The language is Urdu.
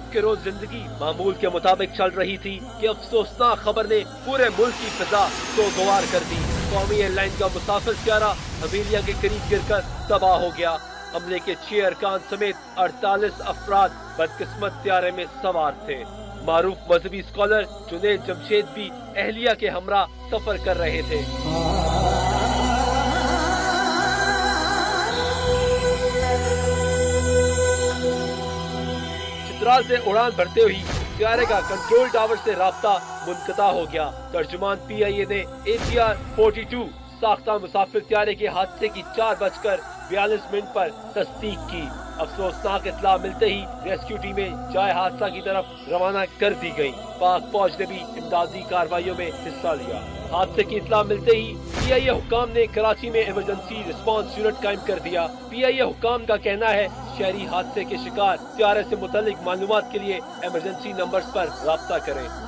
اب کے روز زندگی معمول کے مطابق چل رہی تھی کہ افسوسناک خبر نے پورے ملک کی فضا سوگوار کر دی۔ قومی ایئر لائن کا مسافر طیارہ حویلیہ کے قریب گر کر تباہ ہو گیا۔ عملے کے 6 ارکان سمیت 48 افراد بدقسمت طیارے میں سوار تھے۔ معروف مذہبی اسکالر جنید جمشید بھی اہلیہ کے ہمراہ سفر کر رہے تھے۔ چترال سے اڑان بھرتے ہوئی طیارے کا کنٹرول ٹاور سے رابطہ منقطع ہو گیا۔ ترجمان PIA نے ATR-42 ساختہ مسافر طیارے کے حادثے کی 4:42 پر تصدیق کی۔ افسوسناک اطلاع ملتے ہی ریسکیو ٹیمیں جائے حادثہ کی طرف روانہ کر دی گئیں۔ پاک فوج نے بھی امدادی کارروائیوں میں حصہ لیا۔ حادثے کی اطلاع ملتے ہی PIA حکام نے کراچی میں ایمرجنسی رسپانس یونٹ قائم کر دیا۔ PIA حکام کا کہنا ہے شہری حادثے کے شکار طیارے سے متعلق معلومات کے لیے ایمرجنسی نمبرز پر رابطہ کریں۔